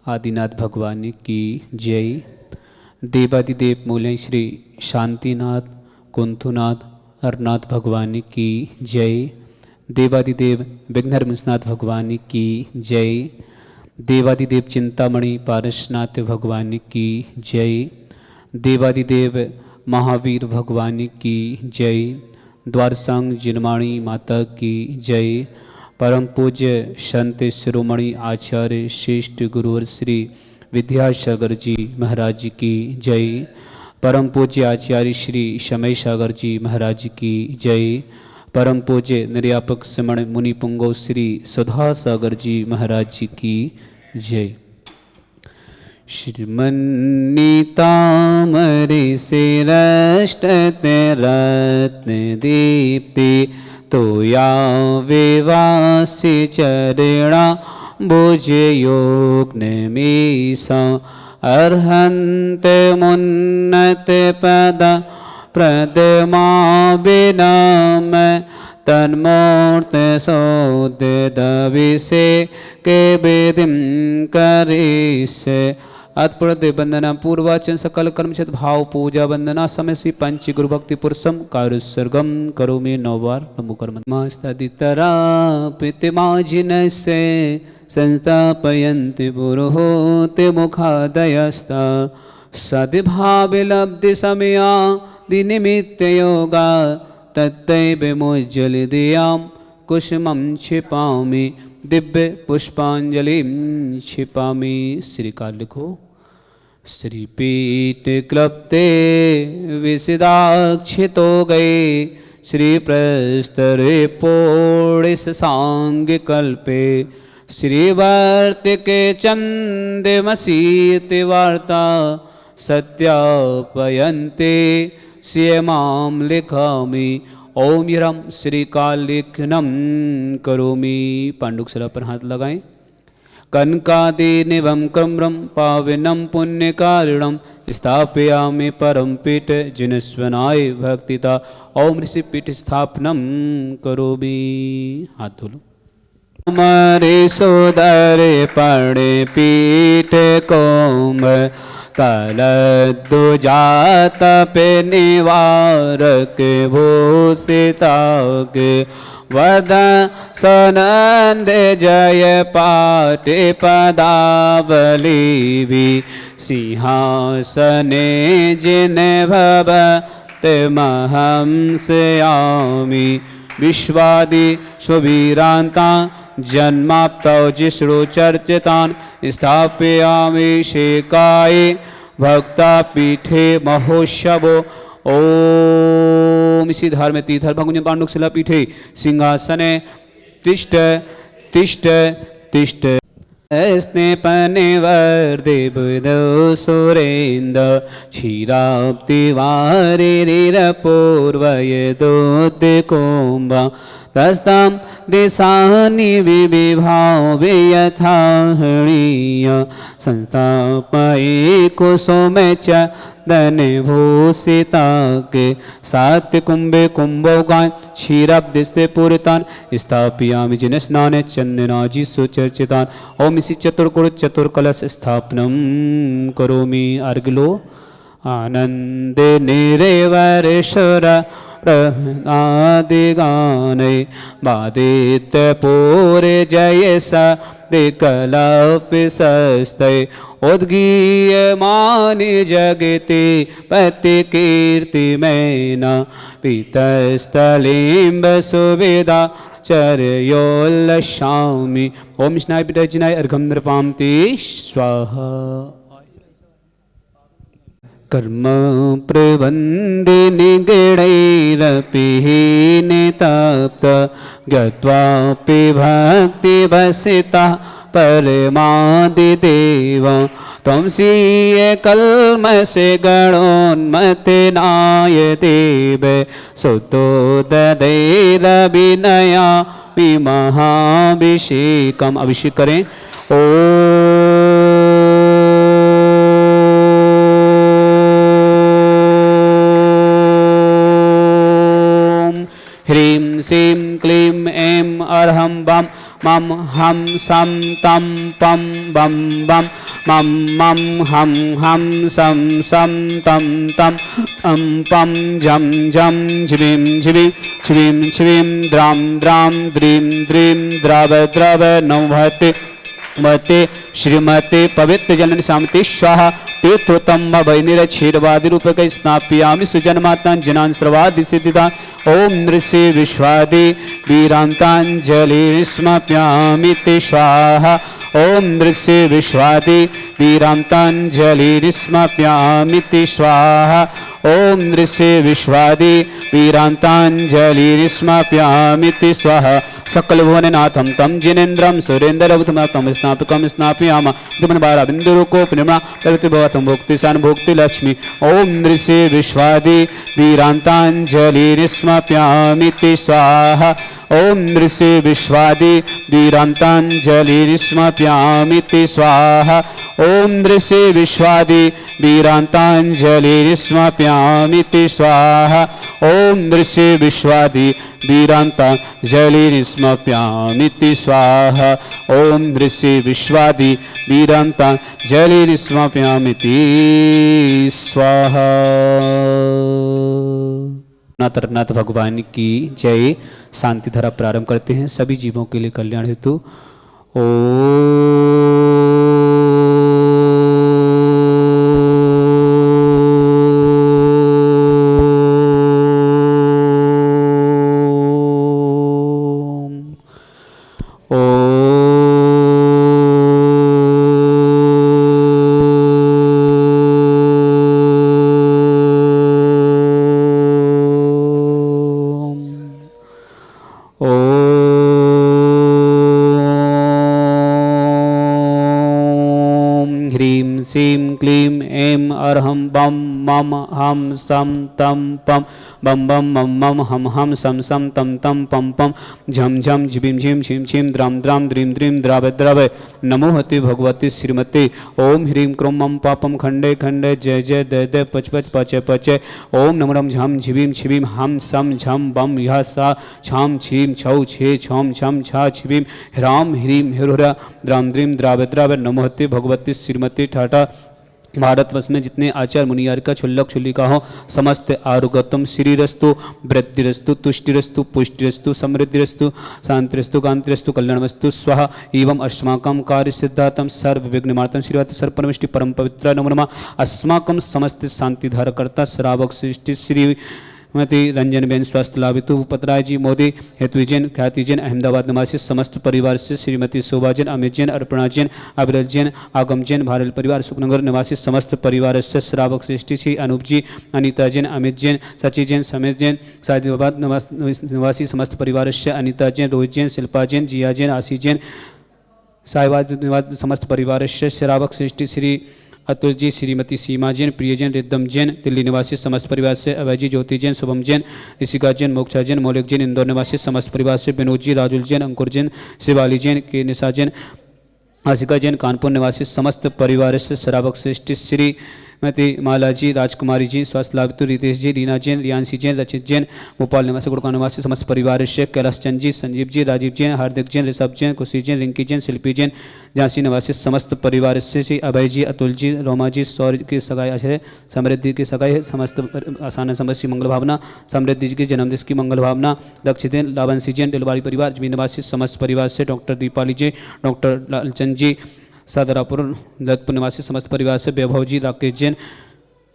आदिनाथ भगवान की जय। देवादिदेव मूल्य श्री शांतिनाथ कुंथुनाथ हरनाथ भगवान की जय। देवादिदेव विघ्नहरनाथ भगवान की जय। देवादिदेव चिंतामणि पारसनाथ भगवान की जय। देवादिदेव महावीर भगवान की जय। द्वारसंग जिनमाणी माता की जय। परम पूज्य संत शिरोमणि आचार्य श्रेष्ठ गुरुवर श्री विद्यासागर जी महाराज की जय। परम पूज्य आचार्य श्री समय सागर जी महाराज की जय। परम पूज्य निर्यापक समण मुनि पुंगव श्री सुधा सागर जी महाराज की जय। श्रीमन्नीतामरे से रष्टते रत्न दीप्ति तोया विवासी चरणा भुज योग मीसा अर्हंत मुन्नत पद प्रदमा विनम तन्मूर्त सौद दविसे के वेदिम करिसे अत्प्रदे वंदना पूर्वाचन सकल कर्मचित भाव पूजा वंदना समय श्री पंच गुरु भक्ति पुरुषम कार्य सर्गम करो में नौवार नमो कर्म मास्तदितरा पितमाजिन से संस्थापयन्ति पुरोहोते मुखादयस्ता सद्भावलब्धि समया दिनिमित्त योगा तत्तैव विमुज्जलिदियां कुसुमं क्षिपामि दिव्य पुष्पांजलिं क्षिपामि। श्रीकाल लिखो। श्रीपीठ क्लप्ते विसिदाक्षितो गए श्री प्रस्तरे पोड़िस सांग कल्पे श्रीवर्तिके चंदमसीति वार्ता सत्यापयन्ते श्यमां लिखामि ओम यरम श्रीकालिखनम करोमि। पांडुक्षरा पर हाथ लगाएं। कनकादि निवम क्रम्रम पावनम पुण्यकारिणम स्थापयामि परम पीठ जिनस्वनाय भक्तिता ओम ऋषि पीठ स्थापनम करोमि। हाथ धो लो। हमारे सोदर पड़े पीठ कोम तलद्दुजात पे निवारक भूषिताग वद सनंद जय पाटे पदावली सिंहासने जिन भवत महं स्यामि विश्वादि सुवीरांता जन्माप्तौ जिश्रु चर्चितान् स्थापयामि शेकाय भक्ता पीठे महोत्सवो ओम। इसी धार में तीर्थर भगुन पांडुक शिला पीठे सिंहासने तिष्ठ तिष्ठ तिष्ठ स्नेपनिवर देवदो सुरेन्द्र क्षीराब्धि वारिपूर्वय दोद्कोम्बा तस्तां दिशानि विभाव यथाहणीय संस्थापये कुसुम च धनभूषिताके सात्य कुंभे कुंभोगान क्षीराब्धिस्ते पूरितान स्थापयामि जिन स्नान चंदनाजी सुचर्चितान ओम। इसी चतुर्कुर चतुर्कलश स्थापनम करोमि। अर्घलो। आनंद निरेवरेश्वर आदिगाने बादित्य पूरे जय दिकलपिसस्ते उद्गीयमानि जगति पति कीर्ति मैना पीतस्थलीं सुविधा चर्योल्लसामि ओम। स्नाय पिटजिनाय अर्घं नृपांति स्वाहा। कर्म प्रबन्धिनि गणैरपिहीनितप्त गत्वापि भक्तिवसिता परमादिदेव त्वं स्वीय कल्मषे गणोन्मतिनाय देव सुतो ददैरभिनया महाभिषेकम। अभिषेक करें। ओ ह्रीं श्रीं क्लीं ऐं अर्हं बम मम हम सम तम पम बम बम मम मम हम सम तं तं पं जं झिविं छिविं द्रां द्रीं द्रव नौभते मते श्रीमते पवित्र जननी शांति स्वाहा तीर्थोत्तम वैनिरक्षीरवादी रूपक स्नापयामि सुजन्मात्मा जनान सर्वादि सिद्धिदान ओम नृषि विश्वादि वीरांतांजलि स्मप्यामि ते स्वाहा ओम नृषि विश्वादि वीरांतांजलि स्मप्यामि ते स्वाहा ओम नृषि विश्वादि वीरांतांजलि स्मप्यामि ते स्वाहा सकल भुवननाथं तं जिनेन्द्रं सुरेन्द्रवतमतं स्नापयामः बिंदुरुको प्रेमणा प्रगति भवतं भोक्तिशान भोक्ति लक्ष्मी ओम नृषि विश्वादि वीरांतांजलि स्मप्यामि ते स्वाहा ओम नृषि विश्वादि वीरांतांजलि स्मप्यामि ते स्वाहा ओम नृषि विश्वादि वीरांतांजलि स्मप्यामि ते स्वाहा ओम नृषि विश्वादि वीरांतांजलि स्मप्यामि ते स्वाहा ओम नृषि विश्वादि वीरांतांजलि स्मप्यामि ते स्वाहा। नाथ भगवान की जय। शांति धारा प्रारंभ करते हैं सभी जीवों के लिए कल्याण हेतु। ओ सीं क्लीं ऐं अर्हं बम मम हम सम तम पम बम बम मम मम हम सम तम तम पम पम झम झम झिबिं झिम छिम छिम द्रां द्रीं द्रव नमोहते भगवती श्रीमते ओम ह्रीं क्रों मम पापम खंडे खंडे जय जय दय पच पच ओम नमरम झम झिबिं छिबिं हम सम झम बम यह सा छाम छीम छौ छे छम छम छा छिबिं ह्राम ह्रीं हिरुरा द्रां द्रीं द्रव नमोहते भगवती श्रीमती ठाटा। भारतवर्ष में जितने आचार्य मुनियार का छुल्लक छुल्लिका हो समस्त आरोग्यतम श्रीरस्तु वृद्धिरस्तु तुष्टिरस्तु पुष्टिरस्तु समृद्धिरस्तु शांतिरस्तु कांतिरस्तु कल्याणमस्तु स्वाहा एवं अस्माकं कार्य सिद्धार्थम सर्व विघ्नमार्तम श्रीवात सर्वपरमिष्टि परम पवित्र नमो नमः। अस्माकं समस्त शांति धारकर्ता श्रावक सृष्टि श्री मती रंजन बेन स्वास्थ्य लाभितु पतराय जी मोदी हेतुजैन ख्यातिजैन अहमदाबाद निवासी समस्त परिवार से श्रीमती शोभा जैन अमित जैन अर्पणा जैन अविरल जैन आगम जैन भारत परिवार सुखनगर निवासी समस्त परिवार से श्रावक श्रेष्ठी श्री अनूप जी अनिता जैन अमित जैन सची जैन समेत जैन सादिबाद निवासी समस्त परिवार से अनिता जैन रोहित जैन शिल्पा जैन जिया जैन आशी जैन साहिबाद निवासी समस्त परिवार से श्रावक श्रेष्ठी श्री अतुल जी श्रीमती सीमा जैन प्रिय जैन रिद्धम जैन दिल्ली निवासी समस्त परिवार से अभय जी ज्योति जैन शुभम जैन ऋषिका जैन मोक्षा जैन मौलिक जैन इंदौर निवासी समस्त परिवार से विनोद जी राजुल जैन अंकुर जैन शिवाली जैन के निशा जैन आशिका जैन कानपुर निवासी समस्त परिवार से श्रावक श्रेष्ठी श्री मती माला जी राजकुमारी जी स्वास्थ्य लाभितु रितेश जी रीना जैन रियांशी जैन रचित जैन भोपाल निवासी गुड़गांव निवासी समस्त परिवार से कैलाश चंद जी संजीव जी राजीव जैन हार्दिक जैन ऋषभ जैन खुशी जैन रिंकी जैन शिल्पी जैन झांसी निवासी समस्त परिवार से श्री अभय जी अतुल जी रोमा जी सौर्य की सगाई है समृद्धि की सगाई है समस्त आसान समस्त की मंगल भावना समृद्धि जी के जन्मदिन की मंगल भावना दक्षिण जैन लावंशी जैन दिलवारी परिवार जमीन निवासी समस्त परिवार से डॉक्टर दीपाली जी डॉक्टर लालचंद जी सादरापुर ललितपुर निवासी समस्त परिवार से वैभव जी राकेश जैन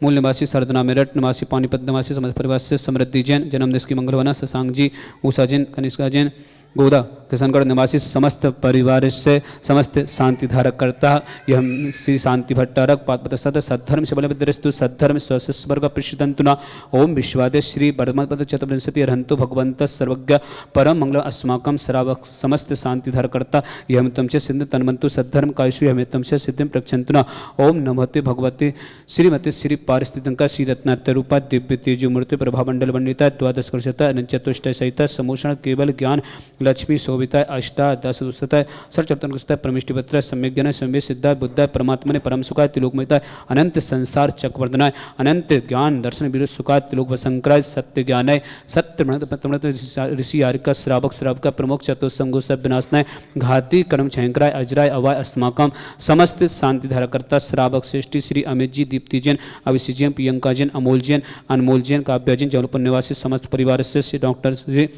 मूल निवासी सरदना मेरठ निवासी पानीपत निवासी समस्त परिवार से समृद्धि जैन जन्मदिन की मंगलवाना शशांक जी उषा जैन कनिष्का जैन गोदा किशनगढ़ निवासी समस्त परिवार से समस्त शांति धारक करता यह श्री शांति भट्टारक पाद सद्धर्म से बलविद्रस्तु सद्धर्म स्वर्ग प्रसिद्धंतुना ओम विश्वादे श्री वर्धमान चतुर्विंशति अर्हंतु भगवंत सर्वज्ञ परम मंगल अस्माकं श्रावक समस्त शांति धारकर्ता यह तम से सिद्ध तन्वंतु सद्धर्म कायशु यह तम से सिद्धिं प्रक्षंतुना ओम नमोते भगवते श्रीमती श्री पारिस्थितिका श्री रत्नारूपा दिव्य तेजो मूर्ति प्रभामंडल वंडिता द्वादश कर्षता चतुष्ट सहिता समूषण केवल ज्ञान लक्ष्मी शोभिताय अष्टा दश दुष्टाय सर्वचतुर्गुष्टाय परमिष्टिपत्राय सम्यज्ञानाय सम्य सिद्धाय बुद्धाय परमात्मने परम सुखाय तिलोकमयताय अनंत संसार चक्रवर्धनाय अनंत ज्ञान दर्शन विरुद्ध सुखाय तिलोक वसंकराय सत्य ज्ञानाय सत्य ऋषि आरिका श्रावक श्रावका प्रमुख चतुस्संगोत्सव विनाशनाय घाती कर्म छयंकराय अजराय अवाय अस्माकम समस्त शांति धाराकर्ता श्रावक श्रेष्ठी श्री अमित जी दीप्ति जैन अभिषेक जैन प्रियंका जैन अमोल जैन अनमोल जैन काव्या जैन जौनपुर निवासी समस्त परिवार से श्री डॉक्टर श्री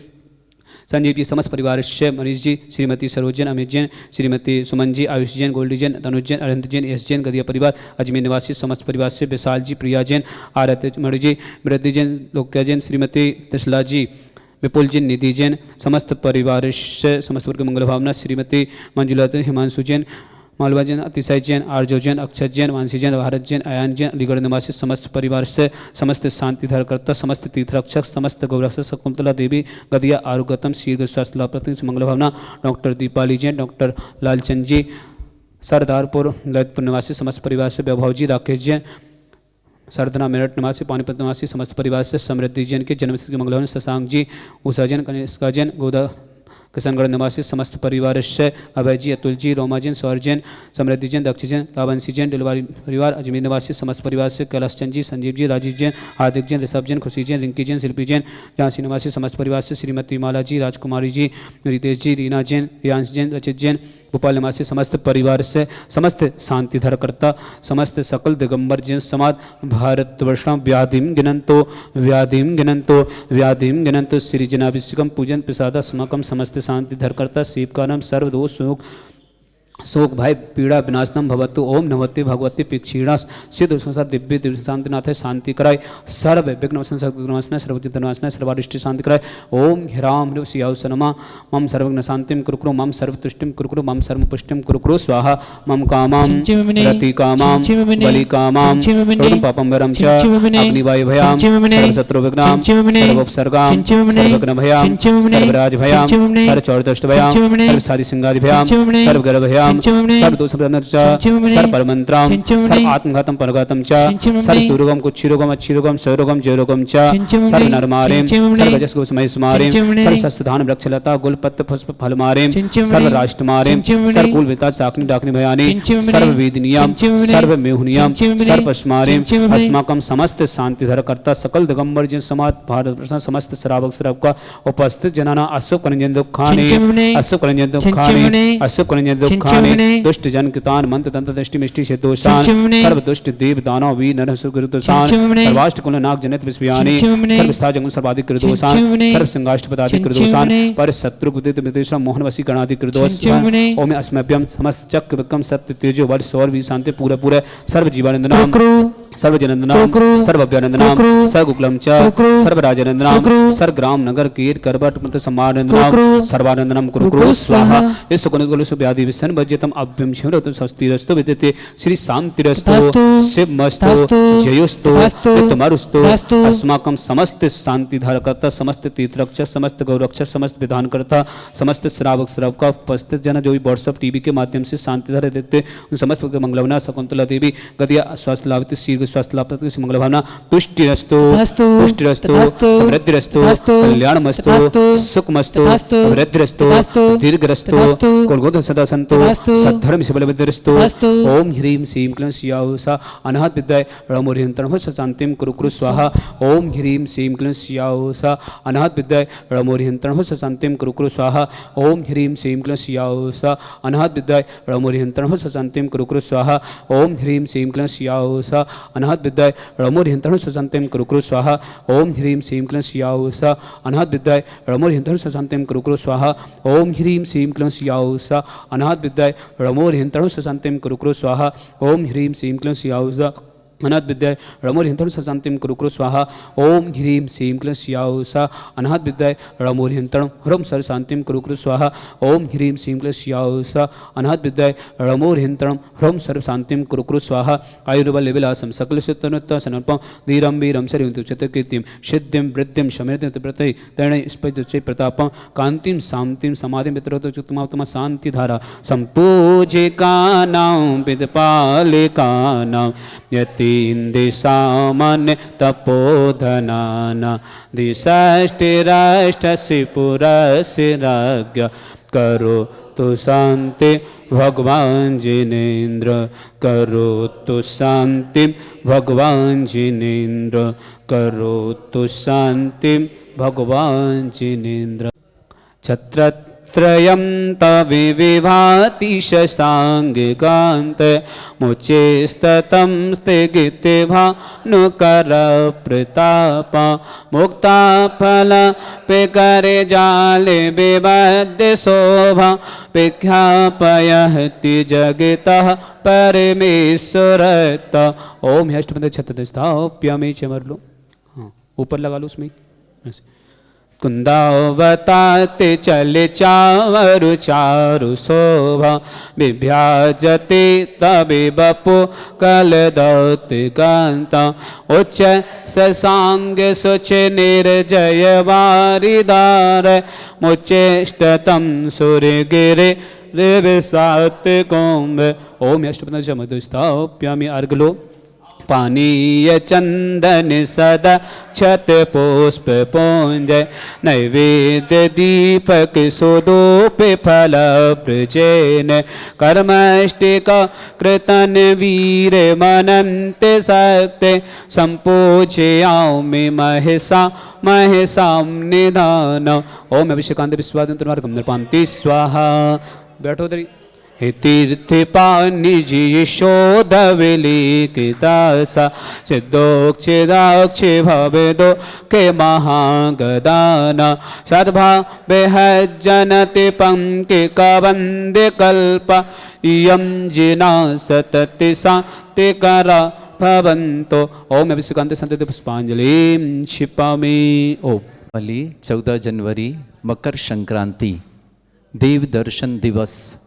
संजीव जी समस्त परिवार से मनीष जी श्रीमती सरोज जैन अमित जैन श्रीमती सुमन जी आयुष जैन गोल्डी जैन तनुज जैन अरविंद जैन एस जैन गदिया परिवार अजमेर निवासी समस्त परिवार से विशाल जी प्रिया जैन आरत मणि जी मृद्धि जैन लोक्या जैन श्रीमती तसला जी विपुल जैन निधि जैन समस्त परिवार से समस्त वर्ग मंगल भावना श्रीमती मंजुला हिमांशु जैन मालवा जैन अतिशय जैन आर्जो जैन अक्षत जैन मानसी जैन भारत जैन अयान जैन अलीगढ़ निवासी समस्त परिवार से समस्त शांति धारकर्ता समस्त तीर्थरक्षक समस्त गौरक्षक शकुंतला देवी गदिया आरोग्यतम शीर्घ स्वास्थ्य लाभ मंगल भावना डॉक्टर दीपाली जैन डॉक्टर लालचंद जी सरदारपुर ललितपुर निवासी समस्त परिवार से वैभव जी राकेश जैन सरदना मेरठ निवासी पानीपत निवासी समस्त परिवार से समृद्धि जैन के जन्मस्थल के मंगल भावना शशांक जी उषा जैन कनिष्का जैन गोदा किशनगढ़ निवासी समस्त परिवार से अभय जी अतुल जी रोमा जैन सौर जैन समृद्धि जैन दक्ष जैन लावंशी जैन डिलवारी परिवार अजमेर निवासी समस्त परिवार से कैलाश चंद जी संजीव जी राजीव जैन हार्दिक जैन ऋषभ जैन खुशी जैन रिंकी जैन शिल्पी जैन झांसी निवासी समस्त परिवार से श्रीमती माला जी राजकुमारी जी रितेश जी रीना जैन रियांश जैन रचित जैन भोपाल निवासी समस्त परिवार से समस्त शांति धरकर्ता समस्त सकल दिगंबर जैन समाज भारतवर्षम व्याधिम गिनंतो श्री जनाभिषेकम पूजन प्रसाद अस्माकम समस्त शांति धरकर्ता शिव का नाम सर्वदोष शोक भय पीड़ा विनाशनम भवतु ओम नमस्ते भगवती पिक्षीणा सिद्ध संसार दिव्य दिव्य शांतिनाथ शांति कराय सर्व विघ्न संसर्गनाशना सर्वचितनाशना सर्वारिष्ट शांति कराय ओम ह्राम ह्रीं सियावस नमः मम सर्वज्ञ शांतिम कुरुकुरु मम सर्वतुष्टिम कुरुकुरु मम सर्वपुष्टिम कुरुकुरु स्वाहा मम कामां रति कामां बलि कामां रोगं पापं वरं च अग्निवायु भयां सर्वशत्रु विघ्नां सर्वोपसर्गां सर्वघ्न भयां सर्वराज भयां सर्वचौरदष्ट भयां सर्वसादि सिंगादि भयां सर्वगर्भ भयां सर्वदोषप्रदं च सर्वपरमन्त्रां सर्वात्मघातं परघातं च सर्वसुरोगं कुच्छिरोगं अच्छिरोगं सरोगं जयरोगं च सर्वनरमारीं सर्वजस्गोस्मयस्मारीं सर्वशस्त्रधान वृक्षलता गुलपत्र पुष्प फलमारीं सर्वराष्ट्रमारीं सर्वकुलविता चाकनी डाकनी भयानी सर्ववेदिनियां सर्वमेहुनियां सर्वपश्मारीं अस्माकं समस्त शांतिधरकर्ता सकल दिगंबर जन समाज भारत वर्ष समस्त श्रावक श्रावका उपस्थित जनाना अशुभ कलंजन दुखानि अशुभ कलंजन दुखानि अशुभ कलंजन दुखानि दुष्ट जन कृतान मंत्र तंत्र दृष्टि मिष्टि से दोषान सर्व दुष्ट देव दानव वीर नर सुर दोषान सर्वाष्ट कुल नाग जनित विस्मयानि सर्व स्था जंगल सर्वाधिक दोषान सर्व संगाष्ट पदाधिक दोषान पर शत्रु बुद्धित मितेश मोहन वसी गणाधिक दोषान ओम अस्मभ्यम समस्त चक्र विक्रम सत्य तेजो वर सौर वी शांति पूरे पूरे सर्व जीवानंदनाम सर्वजनंदनाम सर्वभ्यानंदनाम सर्वगुकुलम च सर्वराजनंदनाम सर्वग्राम नगर कीर करबट मत सम्मानंदनाम सर्वानंदनाम कुरुकुरु स्वाहा इस कुलकुल सुव्याधि विसन वज्यतम अभ्यम शिवरतु स्वस्तिरस्तु विदिते श्री शांतिरस्तु शिवमस्तु जयोस्तु नित्यमरुस्तु अस्माकं समस्त शांति धारकर्ता समस्त तीर्थरक्षक समस्त गौरक्षक समस्त विधानकर्ता समस्त श्रावक श्रावका उपस्थित जन जो भी व्हाट्सएप टीवी के माध्यम से शांति धारा देते उन समस्त मंगलवना शकुंतला देवी गदिया स्वास्थ्य लाभ शीघ्र स्वास्थ्य लाभ मंगल भावना तुष्टिरस्तु पुष्टिरस्तु समृद्धिरस्तु कल्याणमस्तु सुखमस्तु वृद्धिरस्तु दीर्घरस्तु कुलगोध सदा संतो सद्धर्म से बलविद्रस्तु ओम ह्रीं श्रीं क्लीं स्याहुषा अनाहत विद्याय रमोरियंत्रणं शांतिं कुरुकुरु स्वाहा ओम ह्रीं श्रीं क्लीं स्याहुषा अनाहत विद्याय रमोरियंत्रणं शांतिं कुरुकुरु स्वाहा ओम ह्रीं श्रीं क्लीं स्याहुषा अनाहत विद्याय रमोरियंत्रणं शांतिं कुरुकुरु स्वाहा ओम ह्रीं श्रीं क्लीं स्याहुषा अनाहत विद्याय रमोरियंत्रणं शांतिं कुरुकुरु स्वाहा ओम ह्रीं श्रीं क्लीं स्याहुषा अनाहत विद्याय रमोरियंत्रणं शांतिं कुरुकुरु स्वाहा ओम ह्रीं श्रीं क्लीं स्याहुषा अनाहत विद्याय रमोरियंत्रणं शांतिं कुरुकुरु स्वाहा ओम ह्रीं श्रीं क्लीं स्याहुषा अनाहत विद्याय रमोरियंत्रणं शांतिं कुरुकुरु स्वाहा ओम ह्रीं श्रीं क्लीं स्याहुषा अनाहत विद्याय रमोरियंत्रणं ह्रम सर्व शांतिं कुरुकुरु स्वाहा ओम ह्रीं श्रीं क्लीं स्याहुषा अनाहत विद्याय रमोरियंत्रणं ह्रम सर्व शांतिं कुरुकुरु स्वाहा आयुर्बल विलासम सकल सुतनुत्ता सनर्पं धीरं वीरं शरीरं चतुर्कीर्तिं सिद्धिं वृद्धिं शमेरतिं प्रतय तैण स्पैदुच्चै प्रतापं कांतिं शांतिं समाधिं वितरोतु चुत्तमात्मा शांति धारा संपूजिकानां विदपालिकानां यति दिशामान्य तपोधनाना दिषष्टिराष्टसि पुरस्य राज्ञ करो तो शांति भगवान जिनेन्द्र करो तो शांति भगवान जिनेन्द्र करो तो शांति भगवान जिनेन्द्र छत्रत्रयं तविविभाति शशाङ्गिकान्त मुचेस्ततं स्थिगिते भानुकरप्रताप मुक्ताफल पिकरे जाले विबद्ध शोभा विख्यापयति जगतः परमेश्वरत। ओम अष्टपद छत्रस्थाप्यामि चमर लो, हाँ ऊपर लगा लो उसमें ऐसे। कुंदावताते चले चावरु चारु शोभा विभ्याजते तबे बपो कलदौति कांता उच्च ससांग सुच निर्जय वारिदार मुचेष्टतम सूर्यगिरे दिवसात कुंभ। ओम अष्टपद मधुस्थाप्यामि अर्घलो पानीय चंदन सदा छत पुष्प पुंज नैवेद्य दीपक सुदोप फल प्रचेन कर्मष्टिका कृतन वीर मनंत शक्ति संपूज्यामि महसा महसाम निधान। ओम अभिषेकांत विश्वादंत गंधर्पांति स्वाहा। बैठो दरी हे तीर्थपाणिजी यशोधविलिखितासा सिद्धोक्षिदाक्षि भवेदो के महागदाना सद्भावे जनति पंक्ति कवंदे कल्प इयं जिना सतति शांतिकरा भवन्तो। ओम अभिषेकांत संतति पुष्पांजलिं क्षिपामि। ओम 14 जनवरी मकर संक्रांति देव दर्शन दिवस।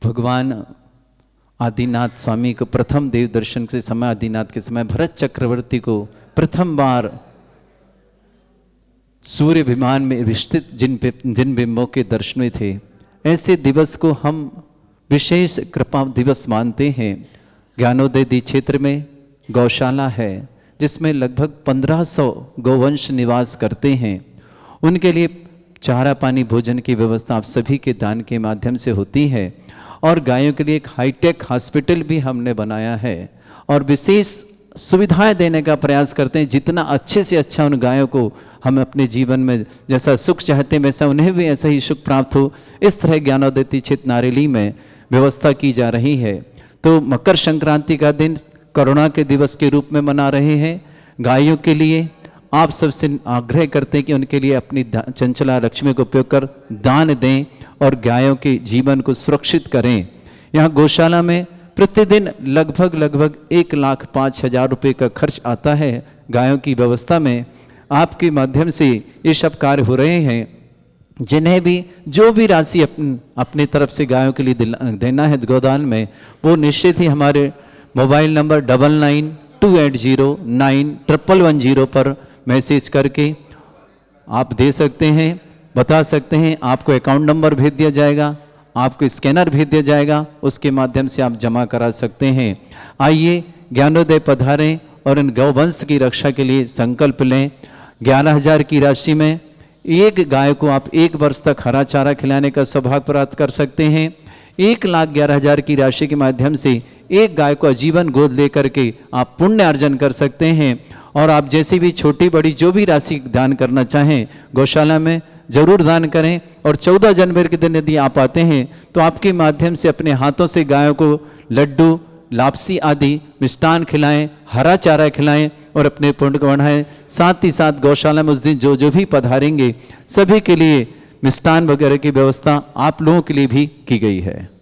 भगवान आदिनाथ स्वामी को प्रथम देव दर्शन के समय, आदिनाथ के समय भरत चक्रवर्ती को प्रथम बार सूर्य विमान में विस्तृत जिन बिंबों के दर्शन हुए थे, ऐसे दिवस को हम विशेष कृपा दिवस मानते हैं। ज्ञानोदय क्षेत्र में गौशाला है जिसमें लगभग 1500 गौवंश निवास करते हैं। उनके लिए चारा पानी भोजन की व्यवस्था आप सभी के दान के माध्यम से होती है और गायों के लिए एक हाईटेक हॉस्पिटल भी हमने बनाया है और विशेष सुविधाएं देने का प्रयास करते हैं। जितना अच्छे से अच्छा उन गायों को हम अपने जीवन में जैसा सुख चाहते हैं वैसा उन्हें भी ऐसा ही सुख प्राप्त हो, इस तरह ज्ञानोदय क्षेत्र नारेली में व्यवस्था की जा रही है। तो मकर संक्रांति का दिन करुणा के दिवस के रूप में मना रहे हैं। गायों के लिए आप सबसे आग्रह करते हैं कि उनके लिए अपनी चंचला लक्ष्मी का उपयोग कर दान दें और गायों के जीवन को सुरक्षित करें। यहाँ गौशाला में प्रतिदिन लगभग 1,05,000 रुपये का खर्च आता है गायों की व्यवस्था में। आपके माध्यम से ये सब कार्य हो रहे हैं। जिन्हें भी जो भी राशि अपनी तरफ से गायों के लिए देना है गोदान में, वो निश्चित ही हमारे मोबाइल नंबर 9928091110 पर मैसेज करके आप दे सकते हैं, बता सकते हैं। आपको अकाउंट नंबर भेज दिया जाएगा, आपको स्कैनर भेज दिया जाएगा, उसके माध्यम से आप जमा करा सकते हैं। आइए ज्ञानोदय पधारें और इन गौवंश की रक्षा के लिए संकल्प लें। 11,000 की राशि में एक गाय को आप 1 वर्ष तक हरा चारा खिलाने का सौभाग्य प्राप्त कर सकते हैं। 1,11,000 की राशि के माध्यम से एक गाय को आजीवन गोद लेकर के आप पुण्य अर्जन कर सकते हैं। और आप जैसी भी छोटी बड़ी जो भी राशि दान करना चाहें गौशाला में जरूर दान करें। और 14 जनवरी के दिन यदि आप आते हैं तो आपके माध्यम से अपने हाथों से गायों को लड्डू, लापसी आदि मिष्टान खिलाएं, हरा चारा खिलाएं और अपने पुण्य को बढ़ाएं। साथ ही साथ गौशाला में उस दिन जो भी पधारेंगे सभी के लिए मिष्टान वगैरह की व्यवस्था आप लोगों के लिए भी की गई है।